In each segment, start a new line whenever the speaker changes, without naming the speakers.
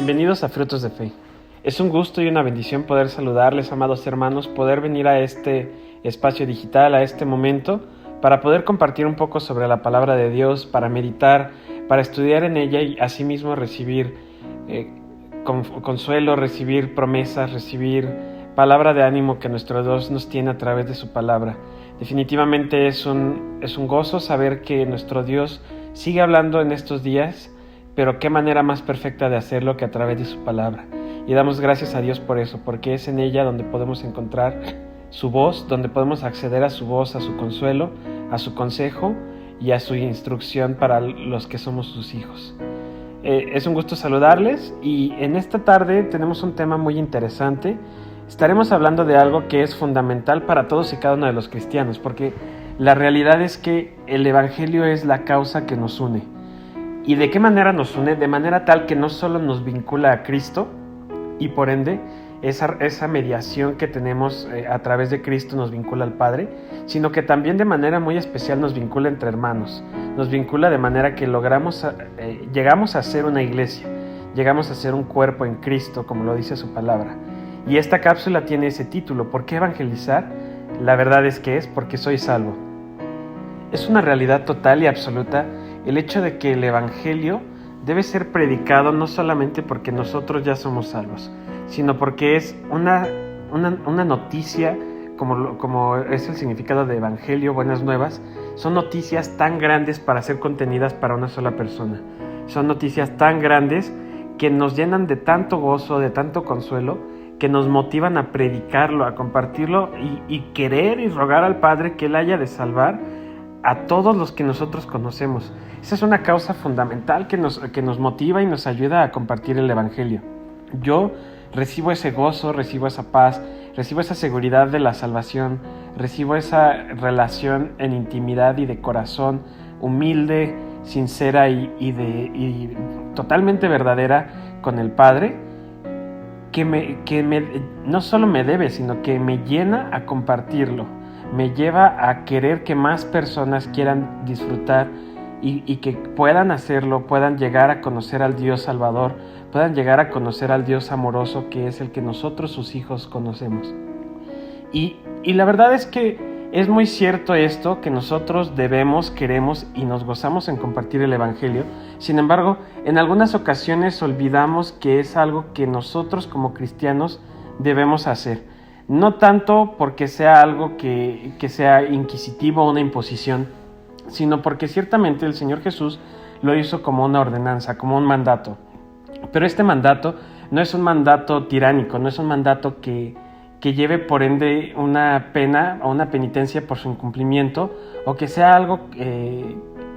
Bienvenidos a Frutos de Fe. Es un gusto y una bendición poder saludarles, amados hermanos, poder venir a este espacio digital, a este momento, para poder compartir un poco sobre la palabra de Dios, para meditar, para estudiar en ella y asimismo recibir consuelo, recibir promesas, recibir palabra de ánimo que nuestro Dios nos tiene a través de su palabra. Definitivamente es un gozo saber que nuestro Dios sigue hablando en estos días, pero qué manera más perfecta de hacerlo que a través de su palabra. Y damos gracias a Dios por eso, porque es en ella donde podemos encontrar su voz, donde podemos acceder a su voz, a su consuelo, a su consejo y a su instrucción para los que somos sus hijos. Es un gusto saludarles y en esta tarde tenemos un tema muy interesante. Estaremos hablando de algo que es fundamental para todos y cada uno de los cristianos, porque la realidad es que el Evangelio es la causa que nos une. ¿Y de qué manera nos une? De manera tal que no solo nos vincula a Cristo y por ende esa mediación que tenemos a través de Cristo nos vincula al Padre, sino que también de manera muy especial nos vincula entre hermanos. Nos vincula de manera que llegamos a ser una iglesia, llegamos a ser un cuerpo en Cristo, como lo dice su palabra. Y esta cápsula tiene ese título, ¿por qué evangelizar? La verdad es que es porque soy salvo. Es una realidad total y absoluta el hecho de que el Evangelio debe ser predicado no solamente porque nosotros ya somos salvos, sino porque es una noticia, como es el significado de Evangelio, buenas nuevas. Son noticias tan grandes para ser contenidas para una sola persona. Son noticias tan grandes que nos llenan de tanto gozo, de tanto consuelo, que nos motivan a predicarlo, a compartirlo y querer y rogar al Padre que Él haya de salvar a todos los que nosotros conocemos. Esa es una causa fundamental que nos motiva y nos ayuda a compartir el Evangelio. Yo recibo ese gozo, recibo esa paz, recibo esa seguridad de la salvación, recibo esa relación en intimidad y de corazón, humilde, sincera y totalmente verdadera con el Padre, que no solo me debe, sino que me llena a compartirlo. Me lleva a querer que más personas quieran disfrutar y que puedan hacerlo, puedan llegar a conocer al Dios Salvador, puedan llegar a conocer al Dios amoroso que es el que nosotros, sus hijos, conocemos. Y la verdad es que es muy cierto esto, que nosotros debemos, queremos y nos gozamos en compartir el Evangelio. Sin embargo, en algunas ocasiones olvidamos que es algo que nosotros como cristianos debemos hacer. No tanto porque sea algo que sea inquisitivo o una imposición, sino porque ciertamente el Señor Jesús lo hizo como una ordenanza, como un mandato. Pero este mandato no es un mandato tiránico, no es un mandato que lleve por ende una pena o una penitencia por su incumplimiento, o que sea algo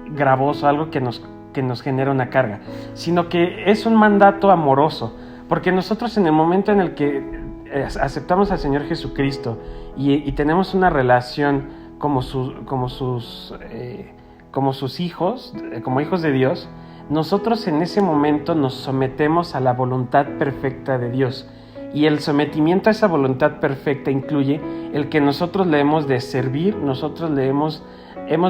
gravoso, algo que nos genera una carga, sino que es un mandato amoroso, porque nosotros en el momento en el que aceptamos al Señor Jesucristo y tenemos una relación como sus hijos, como hijos de Dios, nosotros en ese momento nos sometemos a la voluntad perfecta de Dios. Y el sometimiento a esa voluntad perfecta incluye el que nosotros le hemos de servir, nosotros le hemos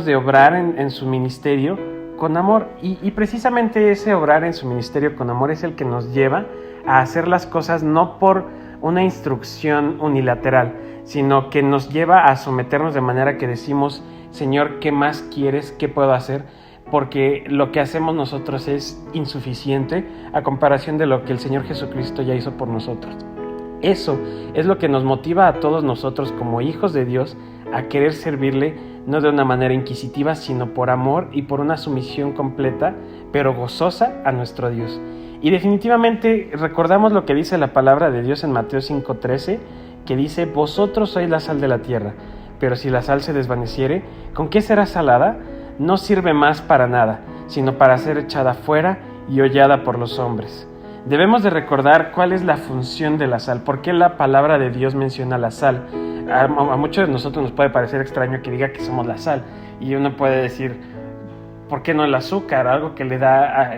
de obrar en su ministerio con amor. Y precisamente ese obrar en su ministerio con amor es el que nos lleva a hacer las cosas no por una instrucción unilateral, sino que nos lleva a someternos de manera que decimos: Señor, ¿qué más quieres? ¿Qué puedo hacer? Porque lo que hacemos nosotros es insuficiente a comparación de lo que el Señor Jesucristo ya hizo por nosotros. Eso es lo que nos motiva a todos nosotros como hijos de Dios a querer servirle, no de una manera inquisitiva, sino por amor y por una sumisión completa, pero gozosa a nuestro Dios. Y definitivamente recordamos lo que dice la palabra de Dios en Mateo 5:13, que dice: vosotros sois la sal de la tierra, pero si la sal se desvaneciere, ¿con qué será salada? No sirve más para nada, sino para ser echada fuera y hollada por los hombres. Debemos de recordar cuál es la función de la sal, por qué la palabra de Dios menciona la sal. A muchos de nosotros nos puede parecer extraño que diga que somos la sal, y uno puede decir: ¿por qué no el azúcar? Algo que le da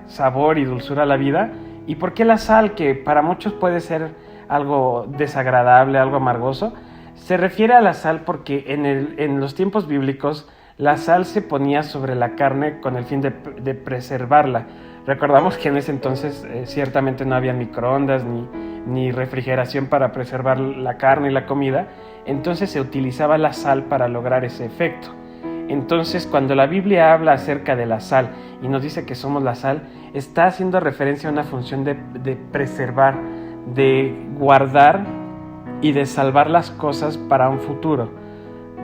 sabor y dulzura a la vida. ¿Y por qué la sal, que para muchos puede ser algo desagradable, algo amargoso? Se refiere a la sal porque en los tiempos bíblicos la sal se ponía sobre la carne con el fin de preservarla. Recordamos que en ese entonces ciertamente no había microondas ni refrigeración para preservar la carne y la comida, entonces se utilizaba la sal para lograr ese efecto. Entonces, cuando la Biblia habla acerca de la sal y nos dice que somos la sal, está haciendo referencia a una función de preservar, de guardar y de salvar las cosas para un futuro.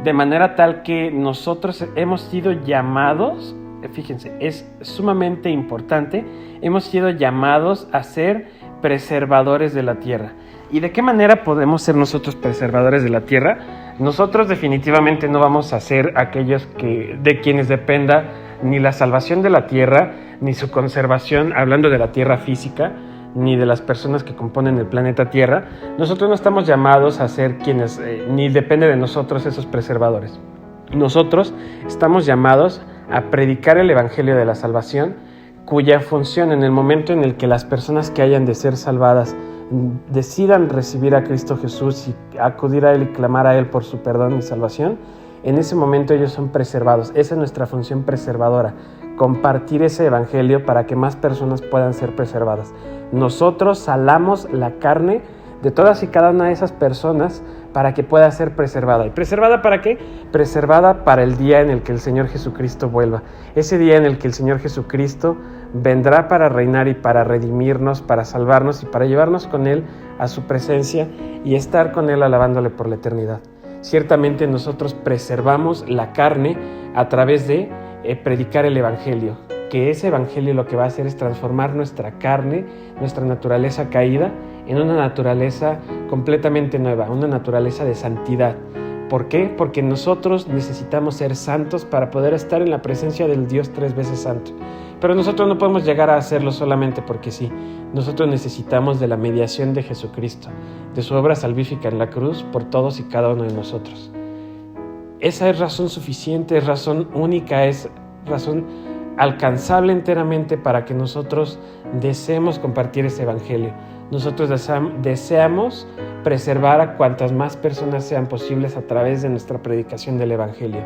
De manera tal que nosotros hemos sido llamados, fíjense, es sumamente importante, hemos sido llamados a ser preservadores de la tierra. ¿Y de qué manera podemos ser nosotros preservadores de la tierra? Nosotros definitivamente no vamos a ser aquellos de quienes dependa ni la salvación de la tierra, ni su conservación, hablando de la tierra física, ni de las personas que componen el planeta Tierra. Nosotros no estamos llamados a ser quienes, ni depende de nosotros esos preservadores. Nosotros estamos llamados a predicar el Evangelio de la salvación, cuya función en el momento en el que las personas que hayan de ser salvadas decidan recibir a Cristo Jesús y acudir a Él y clamar a Él por su perdón y salvación, en ese momento ellos son preservados. Esa es nuestra función preservadora, compartir ese evangelio para que más personas puedan ser preservadas. Nosotros salamos la carne de todas y cada una de esas personas para que pueda ser preservada. ¿Y preservada para qué? Preservada para el día en el que el Señor Jesucristo vuelva. Ese día en el que el Señor Jesucristo vendrá para reinar y para redimirnos, para salvarnos y para llevarnos con Él a su presencia y estar con Él alabándole por la eternidad. Ciertamente nosotros preservamos la carne a través de predicar el Evangelio, que ese Evangelio lo que va a hacer es transformar nuestra carne, nuestra naturaleza caída, en una naturaleza completamente nueva, una naturaleza de santidad. ¿Por qué? Porque nosotros necesitamos ser santos para poder estar en la presencia del Dios 3 veces santo. Pero nosotros no podemos llegar a hacerlo solamente porque sí. Nosotros necesitamos de la mediación de Jesucristo, de su obra salvífica en la cruz por todos y cada uno de nosotros. Esa es razón suficiente, es razón única, es razón alcanzable enteramente para que nosotros deseemos compartir ese evangelio. Nosotros deseamos preservar a cuantas más personas sean posibles a través de nuestra predicación del evangelio.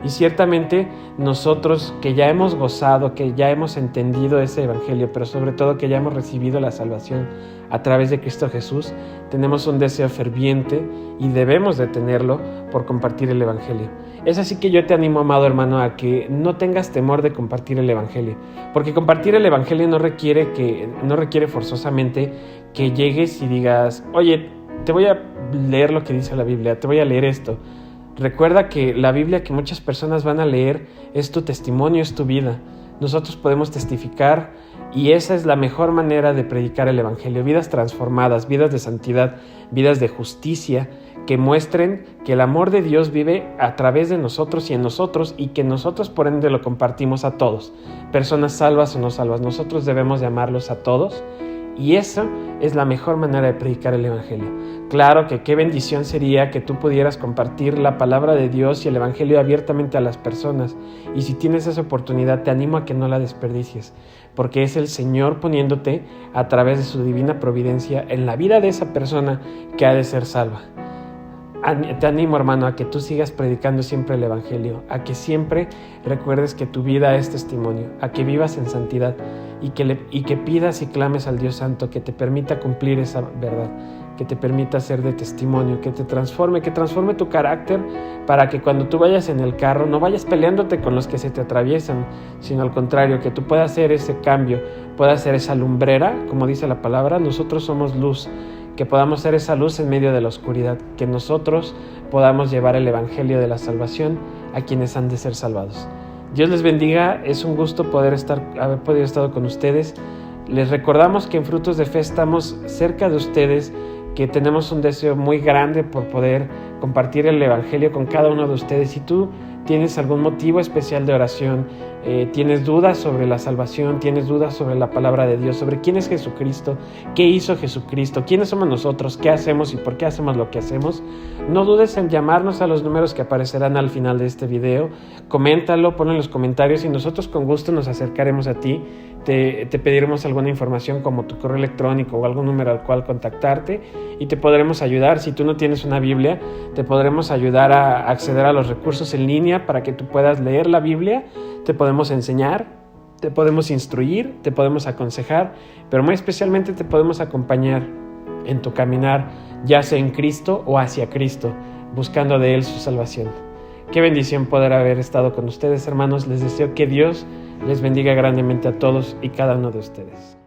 Y ciertamente nosotros que ya hemos gozado, que ya hemos entendido ese evangelio, pero sobre todo que ya hemos recibido la salvación a través de Cristo Jesús, tenemos un deseo ferviente y debemos de tenerlo por compartir el evangelio. Es así que yo te animo, amado hermano, a que no tengas temor de compartir el evangelio, porque compartir el evangelio no requiere forzosamente que llegues y digas, oye, te voy a leer lo que dice la Biblia, te voy a leer esto. Recuerda que la Biblia que muchas personas van a leer es tu testimonio, es tu vida. Nosotros podemos testificar y esa es la mejor manera de predicar el evangelio. Vidas transformadas, vidas de santidad, vidas de justicia, que muestren que el amor de Dios vive a través de nosotros y en nosotros y que nosotros por ende lo compartimos a todos. Personas salvas o no salvas, nosotros debemos llamarlos a todos y eso es la mejor manera de predicar el evangelio. Claro que qué bendición sería que tú pudieras compartir la palabra de Dios y el evangelio abiertamente a las personas. Y si tienes esa oportunidad, te animo a que no la desperdicies, porque es el Señor poniéndote a través de su divina providencia en la vida de esa persona que ha de ser salva. Te animo, hermano, a que tú sigas predicando siempre el evangelio, a que siempre recuerdes que tu vida es testimonio, a que vivas en santidad y que pidas y clames al Dios Santo que te permita cumplir esa verdad, que te permita ser de testimonio, que transforme tu carácter para que cuando tú vayas en el carro no vayas peleándote con los que se te atraviesan, sino al contrario, que tú puedas hacer ese cambio, puedas ser esa lumbrera, como dice la palabra. Nosotros somos luz, que podamos ser esa luz en medio de la oscuridad, que nosotros podamos llevar el evangelio de la salvación a quienes han de ser salvados. Dios les bendiga, es un gusto haber podido estar con ustedes. Les recordamos que en Frutos de Fe estamos cerca de ustedes, que tenemos un deseo muy grande por poder compartir el evangelio con cada uno de ustedes. Si tú tienes algún motivo especial de oración, tienes dudas sobre la salvación, tienes dudas sobre la palabra de Dios, sobre quién es Jesucristo, qué hizo Jesucristo, quiénes somos nosotros, qué hacemos y por qué hacemos lo que hacemos, no dudes en llamarnos a los números que aparecerán al final de este video. Coméntalo, ponlo en los comentarios y nosotros con gusto nos acercaremos a ti. Te pediremos alguna información como tu correo electrónico o algún número al cual contactarte y te podremos ayudar. Si tú no tienes una Biblia, te podremos ayudar a acceder a los recursos en línea para que tú puedas leer la Biblia. Te podemos enseñar te podemos instruir, te podemos aconsejar, pero muy especialmente te podemos acompañar en tu caminar, ya sea en Cristo o hacia Cristo, buscando de Él su salvación. Qué bendición poder haber estado con ustedes, hermanos. Les deseo que Dios les bendiga grandemente a todos y cada uno de ustedes.